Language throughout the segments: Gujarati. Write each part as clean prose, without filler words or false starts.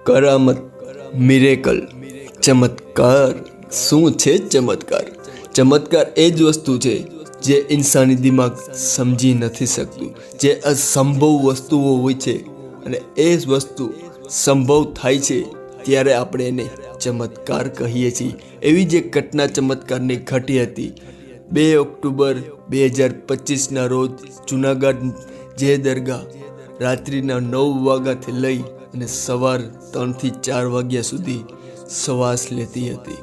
કરામત, મિરેકલ, ચમત્કાર. શું છે ચમત્કાર? ચમત્કાર એ જ વસ્તુ છે જે ઇન્સાની દિમાગ સમજી નથી શકતું, જે અસંભવ વસ્તુઓ હોય છે અને એ જ વસ્તુ સંભવ થાય છે ત્યારે આપણે એને ચમત્કાર કહીએ છીએ. એવી જ એક ઘટના ચમત્કારની ઘટી હતી 2 ઓક્ટોબર 2025ના રોજ જૂનાગઢ જે દરગાહ રાત્રિના 9 વાગ્યાથી લઈ અને સવાર 3 થી 4 વાગ્યા સુધી શ્વાસ લેતી હતી.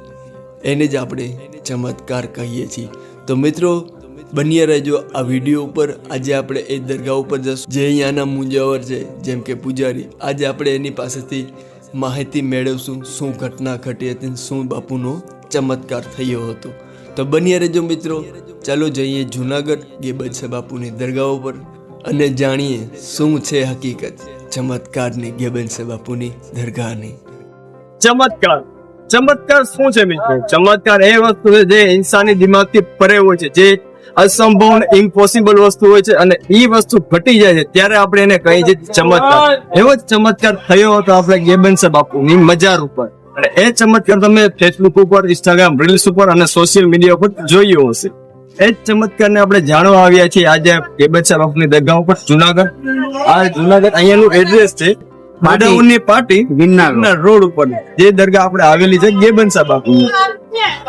એને જ આપણે ચમત્કાર કહીએ છીએ. તો મિત્રો બન્યા રહેજો આ વિડીયો ઉપર. આજે આપણે એ દરગાહ ઉપર જશું જે અહીંયાના મુંજાવર છે, જેમ કે પૂજારી. આજે આપણે એની પાસેથી માહિતી મેળવશું શું ઘટના ઘટી હતી, શું બાપુનો ચમત્કાર થયો હતો. તો બન્યા રહેજો મિત્રો. ચાલો જઈએ જૂનાગઢ ગેબનશા બાપુની દરગાહ ઉપર અને જાણીએ શું છે હકીકત ચમત્કારની ગેબનશા બાપુની દરગાહની. ચમત્કાર શું છે મિત્રો? ચમત્કાર એ વસ્તુ છે જે ઇન્સાની દિમાગથી પરે હોય છે, જે અસંભવ ઇમ્પોસિબલ વસ્તુ હોય છે અને એ વસ્તુ ઘટી જાય છે ત્યારે આપણે એને કહીએ છીએ ચમત્કાર. એવો જ ચમત્કાર થયો હતો આપણે ગેબનશા બાપુની મજાર ઉપર. અને એ ચમત્કાર તમે ફેસબુક ઉપર, ઇન્સ્ટાગ્રામ રીલ્સ ઉપર અને સોશિયલ મીડિયા ઉપર જોયો હશે. એ જ ચમત્કારને આપણે જાણવા આવ્યા છીએ આજે ગેબનશા બાપુની દરગાહ ઉપર જુનાગઢ. આ જુનાગઢ અહીંયાનું એડ્રેસ છે માધવની પાટી ગિરનાર રોડ ઉપર જે દરગાહ આપણે આવેલી છે ગેબનશા બાપુ.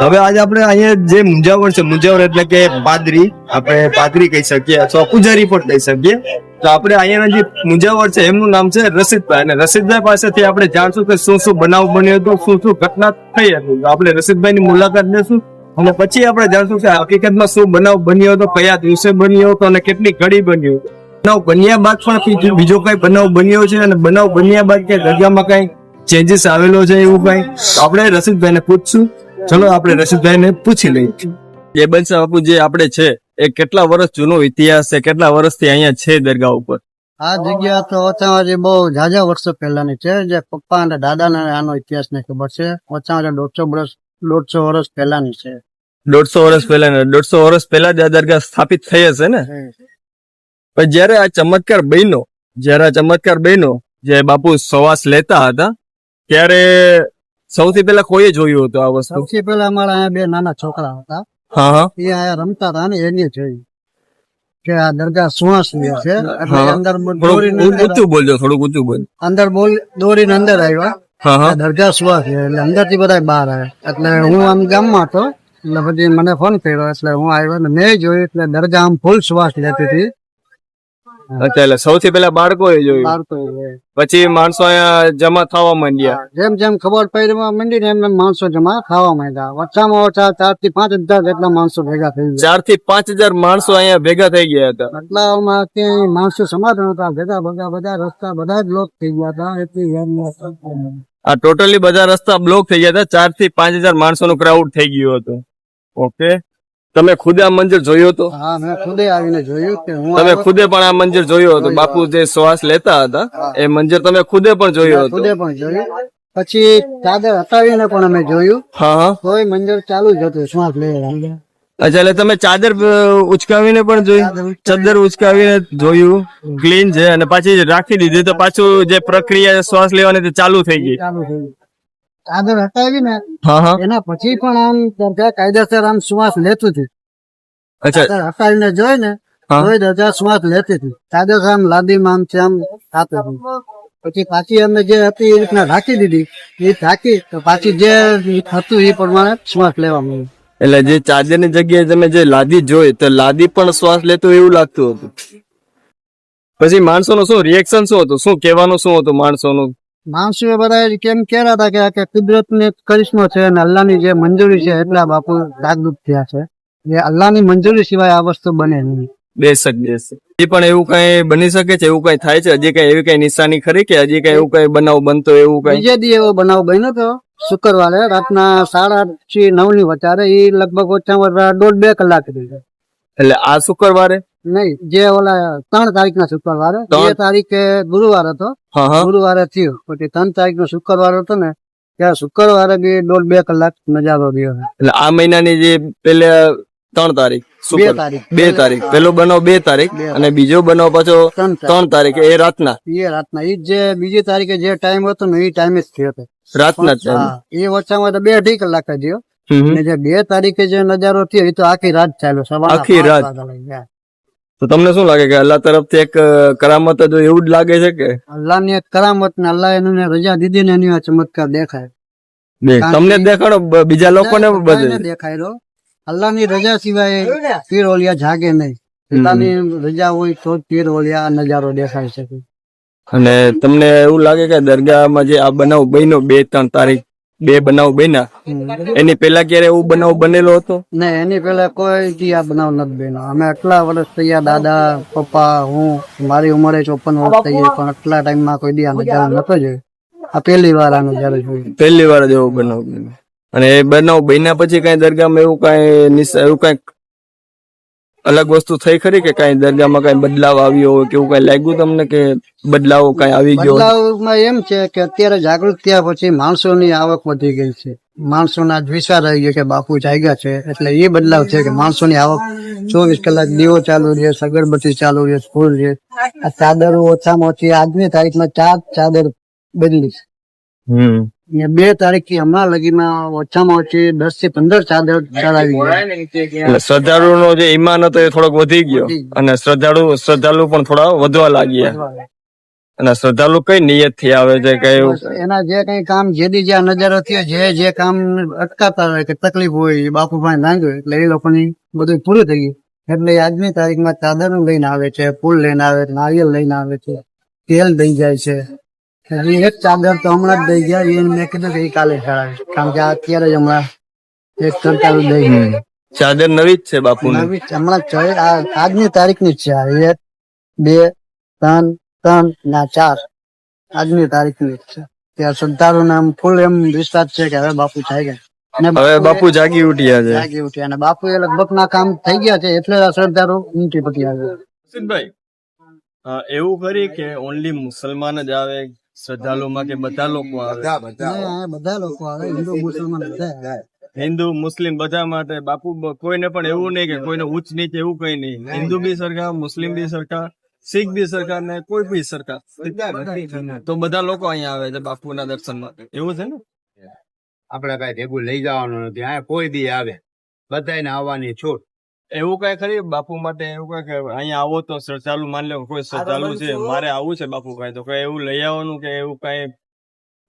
હવે આજે આપણે અહીંયા જે મુંજાવર છે, મુંજાવર એટલે કે પાદરી, આપણે પાદરી કહી શકીએ અથવા પૂજારી પણ કહી શકીએ. તો આપણે અહીંયાના જે મુંજાવર છે એમનું નામ છે રશીદભાઈ. અને રશીદભાઈ પાસેથી આપણે જાણશું કે શું શું બનાવ બન્યો હતો, શું શું ઘટના થઈ હતી. આપણે રશીદભાઈની મુલાકાત લેશું અને પછી આપણે જાણશું કે હકીકતમાં શું બનાવ બન્યો હતો, કયા દિવસે બન્યો હતો અને કેટલી ઘડી બન્યો હતો. બનાવ બન્યા બાદ પણ બીજો કઈ બનાવ બન્યો છે અને બનાવ બન્યા બાદ કે દરગાહમાં કઈ ચેન્જીસ આવેલો છે એવું કઈ આપણે રશીદભાઈને પૂછશું. ચલો આપણે રશીદભાઈને પૂછી લઈએ. ગેબનશા બાપુ જે આપણે છે એ કેટલા વર્ષ જૂનો ઇતિહાસ છે, કેટલા વર્ષથી અહીંયા છે દરગાહ ઉપર? આ જગ્યા તો ઓછામાં બહુ ઝાઝા વર્ષો પહેલાની છે. જે પપ્પા અને દાદાને આનો ઇતિહાસ ને ખબર છે. ઓછામાં 150 વર્ષ પહેલાની છે. 150 વર્ષ પહેલા 150 વર્ષ પહેલા જ આ દરગાહ સ્થાપિત થઈ હશે ને? પણ જયારે આ ચમત્કાર બન્યો, જે બાપુ શ્વાસ લેતા હતા ત્યારે સૌથી પહેલા કોઈએ જોયું હતું આ વસ્તુ? સૌથી પહેલા અમારા અહીંયા 2 નાના છોકરા હતા. હા, એ અહીંયા રમતા હતા ને એને જોયું કે આ દરગાહ શ્વાસ લે છે. એટલે અંદર ઊંચું બોલજો, થોડુંક ઊંચું બોલ. અંદર દોરીને અંદર આવ્યા. દરગાહ શ્વાસ લે એટલે અંદર થી બધા બહાર આવ્યા. એટલે હું આમ ગામમાં હતો એટલે પછી મને ફોન કર્યો એટલે હું આવ્યો ને મેં જોયું એટલે દરગાહ આમ ફૂલ શ્વાસ લેતી હતી. અચ્છા, એટલે સૌથી પહેલા બાળકોએ જોયું, પછી માણસો અહીંયા જમા થવા માંડ્યા. જેમ જેમ ખબર પડી મંડી ને એમ એમ માણસો જમા થવા માંડ્યા. ઓછામાં ઓછા 4 થી 5 હજાર જેટલા માણસો ભેગા થઈ ગયા. 4 થી 5 હજાર માણસો અહીંયા ભેગા થઈ ગયા હતા. એટલામાં ક્યાંય માણસો સમાધાન હતા ભેગા બધા રસ્તા બધા જ બ્લોક થઈ ગયા હતા. એટલી આ ટોટલી બધા રસ્તા બ્લોક થઈ ગયા હતા. 4 થી 5 હજાર માણસોનું ક્રાઉડ થઈ ગયું હતું. ઓકે, તમે ખુદે આ મંદિર જોયું હતું? હા, મેં ખુદે આવીને જોયું કે તમે ખુદે પણ આ મંદિર જોયું હતું? બાપુ જે શ્વાસ લેતા હતા એ મંદિર તમે ખુદે પણ જોયું હતું? ખુદે પણ જોયું. પછી ચાદર હટાવીને પણ અમે જોયું. હા, કોઈ મંદિર ચાલુ જ હતું શ્વાસ લેવા. અચ્છા, એટલે તમે ચાદર ઉચકાવીને પણ જોયું? ચાદર ઉચકાવીને જોયું, ક્લીન છે, અને પાછી રાખી દીધી તો પાછું જે પ્રક્રિયા શ્વાસ લેવાની તે ચાલુ થઈ ગઈ. ચાદર હટાવી ને એના પછી પણ આમ દરગાહ કાયદેસર આમ શ્વાસ લેતું હતું. ચાદર હટાવીને જોઈ ને દરગાહ શ્વાસ લેતી હતી. ચાદર આમ લાદીમાં આમ થતું હતું. પછી પાછી અમે જે હતી એ રીતના રાખી દીધી. એ ઢાંકી તો પાછી જે હતું એ પ્રમાણે શ્વાસ લેવા મળ્યું. એટલે જે ચાદર ની જગ્યાએ તમે જે લાદી જોઈ તો લાદી પણ શ્વાસ લેતું એવું લાગતું હતું. પછી માણસોનું શું રિએક્શન શું હતું, શું કહેવાનું શું હતું માણસોનું? માણસો બધા કેમ કહેતા હતા કે કુદરત ને કરિશ્મો છે અને અલ્લાહ ની જે મંજૂરી છે એટલા બાપુ જાગૃત થયા છે. જે અલ્લાહ ની મંજૂરી સિવાય આ વસ્તુ બને નહીં. બેશક. હજી પણ એવું કઈ બની શકે છે? એવું કઈ થાય છે? હજી કઈ એવી કઈ નિશાની ખરી કે હજી કઈ એવું કઈ બનાવ બનતો? એવું કઈ બીજે દી એવો બનાવ બન્યો હતો શુક્રવારે રાતના 8:30 થી 9 ની વચ્ચે. એ લગભગ ઓછામાં 1.5-2 કલાક હતી. એટલે આ શુક્રવારે નહીં, જે ઓલા 3 તારીખના શુક્રવારે. 2 તારીખે ગુરુવાર હતો, ગુરુવારે થયું. પછી 3 તારીખનો શુક્રવાર હતો ને ત્યારે શુક્રવારે બી 1.5-2 કલાક નજારો રહ્યો. એટલે આ મહિનાની જે પેલા 3 તારીખ. 2 સુપર. તારીખ 2 તારીખ પેલો બનાવ 2 તારીખ અને બીજો બનાવ પાછો 3 તારીખે. એ રાતના એ રાતના ઈ જે બીજી તારીખે જે ટાઈમ હતો ને એ ટાઈમે જ થયો હતો. રાતના જ time. હા, એ ઓછામાં તો 2-2.5 કલાક જ થયો. હમ. અને જે 2 તારીખે જે નજારો થયો એ તો આખી રાત ચાલ્યો. સવારના આખી 5 રાત. વાગ્યા લગી. તો તમને શું લાગે કે અલ્લાહ તરફથી એક કરામત જ હોય એવું જ લાગે છે કે અલ્લાહની એક કરામત ને અલ્લાહ એને રજા દીધી ને એની આ ચમત્કાર દેખાય. તમને જ દેખાડો બીજા લોકોને બધાને બધે દેખાય. અલ્લાહની રજા સિવાય પીર ઓલિયા જાગે નહીં. અલ્લાહની રજા હોય તો જ પીર ઓલિયા નજારો દેખાય શકે. અને તમને એવું લાગે કે દરગાહમાં જે આ બનાવ બન્યો 2-3 તારીખ 2 બનાવ બન્યા એની પેલા ક્યારે એવું બનાવ બનેલો હતો? ને એની પેલા કોઈ દી આ બનાવ નથી બન્યો. અમે આટલા વર્ષ થયા, દાદા પપ્પા હું, મારી ઉંમરે 54 વર્ષ થઈ ગઈ, પણ આટલા ટાઈમમાં કોઈ દી આ નજારો નતો જોયો. આ પહેલી વાર આ નજારો જોયો. પહેલી વાર જ એવો બનાવ બન્યો. અને એ બનાવ બન્યા પછી કઈ દરગાહમાં એવું કઈ અલગ વસ્તુ થઈ ખરી કે કઈ દરગાહમાં કઈ બદલાવ આવ્યો હોય કે એવું કઈ લાગ્યું તમને કે બદલાવ કઈ આવી ગયો? બદલાવમાં એમ છે કે અત્યારે જાગૃત થયા પછી માણસોની આવક વધી ગઈ છે. માણસોના જ વિશ્વાસ આવી ગયો કે બાપુ જાગ્યા છે, એટલે એ બદલાવ છે કે માણસોની આવક 24 કલાક દીવો ચાલુ રહે, અગરબત્તી ચાલુ રહે, ફૂલ રહે. આ ચાદરો ઓછામાં ઓછી આજની તારીખમાં 4 ચાદર બદલી છે. 2 તારીખ થી હમણાં લગીમાં ઓછામાં ઓછી 10 થી 15 ચાદર ચડાવી એટલે શ્રદ્ધાળુનો જે ઈમાન હતો એ થોડોક વધી ગયો અને શ્રદ્ધાળુ પણ થોડા વધવા લાગ્યા. અને શ્રદ્ધાળુ કઈ નિયત થી આવે છે કે એના જે કઈ કામ જેદી જે આ નજારો થયો, જે કામ અટકાતા હોય કે તકલીફ હોય એ બાપુ પાસે માંગ્યો એટલે એ લોકોની બધું પૂરું થઈ ગયું. એટલે આજની તારીખમાં ચાદર લઈને આવે છે, ફૂલ લઈને આવે છે, નારિયેલ લઈને આવે છે, તેલ દઈ જાય છે. એક ચાદર તો હમણાં જ દઈ ગયા. એને મેં કીધું કે કાલે ચડાવીશ, કારણ કે અત્યારે જ હમણાં એક ચાદર દઈ ગઈ. ચાદર નવી જ છે બાપુ? નવી જ હમણાં જ છે. આજની તારીખ ની જ છે. 1 2 3 3 ના 4 આજની તારીખ ની જ છે. ત્યાં શ્રદ્ધાળુ નામ ફૂલ એમ વિશ્વાસ છે કે હવે બાપુ જાગ્યા. અને હવે બાપુ જાગી ઉઠ્યા છે. જાગી ઉઠ્યા અને બાપુ એ લગભગ ના કામ થઈ ગયા છે એટલે આ શ્રદ્ધાળુ ઊંચી પતી આવે. ભાઈ એવું કરી કે ઓનલી મુસલમાન જ આવે શ્રદ્ધાળુમાં કે બધા લોકો આવે? બધા લોકો આવે, હિન્દુ મુસલમાન બધા આવે. હિન્દુ મુસ્લિમ બધા માટે બાપુ કોઈને પણ એવું નહીં કે કોઈને ઉચ્ચ નીચ એવું કઈ નહીં. હિન્દુ બી સરખા, મુસ્લિમ બી સરખા, શીખ બી સરખા ને કોઈ બી સરખા. તો બધા લોકો અહીંયા આવે છે બાપુના દર્શન માટે. એવું છે ને? આપડે કઈ ભેગું લઈ જવાનું નથી. આ કોઈ દી આવે, બધાને આવવાની છૂટ. એવું કઈ ખરી બાપુ માટે? એવું કઈ કે અહીંયા આવો તો શ્રદ્ધાળુ માની લો કોઈ શ્રદ્ધાળુ છે, મારે આવું છે બાપુ કઈ, તો કઈ એવું લઈ આવવાનું કે એવું કઈ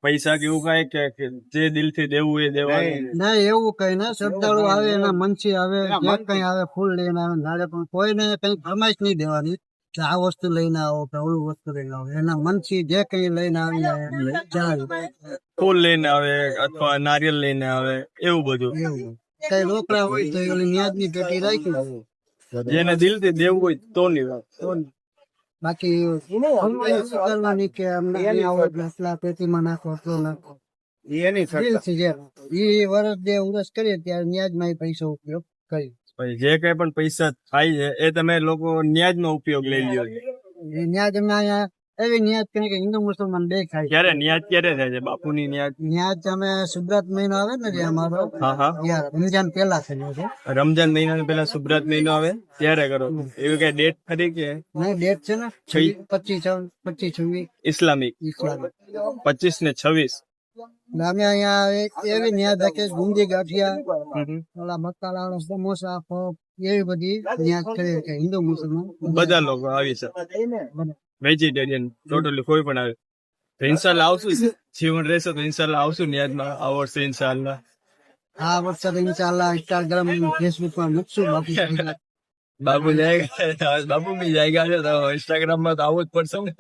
પૈસા કે એવું કઈ કે જે દિલ થી દેવું એ દેવાનું? ના એવું કઈ ના. શ્રદ્ધાળુ આવે એના મનથી આવે, જે કઈ આવે ફૂલ લઈને આવે નાળે, પણ કોઈને કઈ ફરમાઈશ નહીં દેવાની કે આ વસ્તુ લઈને આવો કે ઓલું વસ્તુ લઈને આવો. એના મનથી જે કઈ લઈને આવી જાય ફૂલ લઈને આવે અથવા નારિયેલ લઈને આવે એવું બધું. એવું કઈ રોકડા હોય તો ઓલી ન્યાજની પેટી રાખી, જેને દિલ થી દેવું હોય તો ની વાત. બાકી કરવાની કે અમને અહીં આવો એટલે આટલા પેટીમાં નાખો, આટલો નાખો. એની દિલથી જે વર્ષ 2 વર્ષ કરીએ ત્યારે ન્યાજમાં એ પૈસા ઉપયોગ કરી. પછી જે કઈ પણ પૈસા થાય છે એ તમે લોકો ન્યાજ નો ઉપયોગ લઈ લ્યો છો? એ ન્યાજ અમે અહીંયા એવી ન્યાજ કરી કે હિન્દુ મુસલમાન બે ખાય. ક્યારે ન્યાજ ક્યારે થાય છે બાપુની ન્યાજ? ન્યાજ અમે સુબ્રત મહિનો આવે ને જે અમારો, હા રમજાન પેલા થયો છે. રમજાન મહિના પેલા સુબ્રત મહિનો આવે ત્યારે કરો? એવી કઈ ડેટ ખરી કે નહીં, ડેટ છે ને 25-26 ઇસ્લામિક ઇસ્લામિક 25 ને 26? અમે અહીંયા એવી ન્યાજ રાખે, ગુંદી ગાંઠિયા, ઓલા મસાલા, સમોસા, પપ, એવી બધી ન્યાજ કરે કે હિન્દુ મુસલમાન બધા લોકો આવી શકે, વેજીટેરિયન ટોટલી કોઈ પણ આવે. તો ઇન્શાલ્લાહ આવશું, જીવન રહેશે તો ઇન્શાલ્લાહ આવશું ન્યાજમાં. આવડશે ઇન્શાલ્લાહ. આ વખતે ઇન્શાલ્લાહ ઇન્સ્ટાગ્રામ ફેસબુક પર મૂકશું. બાપુ જાયગા, બાપુ બી જાયગા છે તો ઇન્સ્ટાગ્રામ માં તો આવવું જ પડશે ને.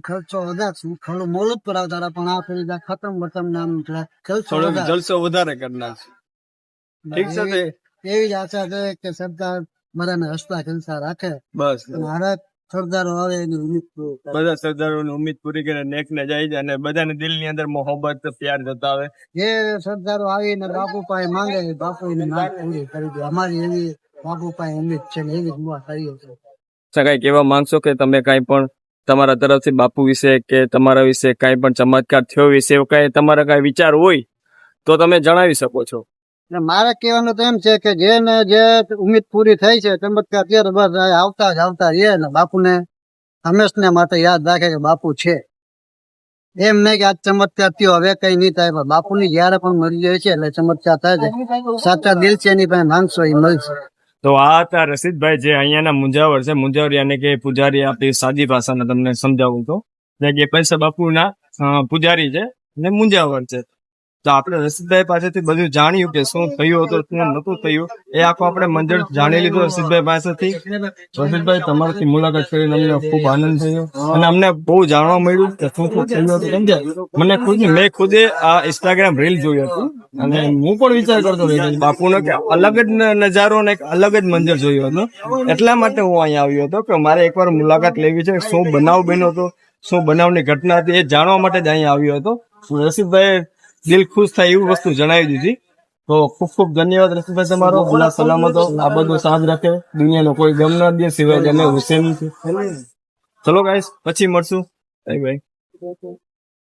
ખર્ચો વધારશું, થોડું મોડું જ કરાવતા પણ આ ફેરી ખતમ બતમ નામ ખર્ચો જલસો વધારે કરનાર. ઠીક છે તે એવી જ આશા છે કે સરકાર બધાને હસતા જલસા રાખે. બસ મારા સરદારો આવે એની ઉમ્મીદ બધા સરદારોની ઉમ્મીદ પૂરી કરીને નેક ને જાય છે અને બધાને દિલ ની અંદર મોહબ્બત પ્યાર જતાવે. જે સરદારો આવીને બાપુ પાસે માંગે બાપુ એની માંગ પૂરી કરી દે. અમારી એવી બાપુ પાસે ઉમ્મીદ છે ને એવી દુઆ કરીએ છીએ. કઈ કહેવા માંગશો કે તમે કઈ પણ તમારા તરફથી બાપુ વિશે કે તમારા વિશે કઈ પણ ચમત્કાર થયો વિશે કઈ તમારા કઈ વિચાર હોય તો તમે જણાવી શકો છો? ને મારે કહેવાનું તો એમ છે કે જેને જે ઉમ્મીદ પૂરી થઈ છે ચમત્કાર ત્યારે બસ આવતા રહે ને બાપુને હંમેશને માટે યાદ રાખે કે બાપુ છે. એમ નહીં કે આ ચમત્કાર થયો હવે કઈ નહીં થાય, પણ બાપુની જયારે પણ મરી જાય છે એટલે ચમત્કાર થાય છે. સાચા દિલ છે એની પાસે માંગશો એ મળશે. તો આ હતા રસીદભાઈ જે અહીંયાના મુંજાવર છે. મુંજાવર યાની કે પૂજારી, આપણી સાદી ભાષાને તમને સમજાવું તો જે પૈસા બાપુના પૂજારી છે અને મુંજાવર છે. તો આપણે રસીદભાઈ પાસેથી બધું જાણ્યું કે શું થયું હતું શું નતું થયું, એ આખું આપણે મંજર જાણી લીધું રસીદભાઈ પાસેથી. રસીદભાઈ તમારાથી મુલાકાત કરીને અમને ખૂબ આનંદ થયો અને અમને બહુ જાણવા મળ્યું કે શું શું થયું હતું. સમજ્યા? મેં ખુદે આ ઇન્સ્ટાગ્રામ રીલ જોઈ હતી અને હું પણ વિચાર કરતો હતો બાપુનો કે અલગ જ નજારો અને એક અલગ જ મંજર જોયો હતો. એટલા માટે હું અહીંયા આવ્યો હતો કે મારે એકવાર મુલાકાત લેવી છે. શું બનાવ બન્યો હતો, શું બનાવની ઘટના હતી, એ જાણવા માટે જ અહીંયા આવ્યો હતો. રસીદભાઈ દિલ ખુશ થાય એવી વસ્તુ જણાવી દીધી. તો ખૂબ ખૂબ ધન્યવાદ રસીદભાઈ તમારો. અલ્લાહ સલામતો આ બધું સાથ રાખે, દુનિયાનો કોઈ ગમ ના દે સિવાય જને હુસેન. ચલો ગાઈસ, પછી મળશું. Bye bye.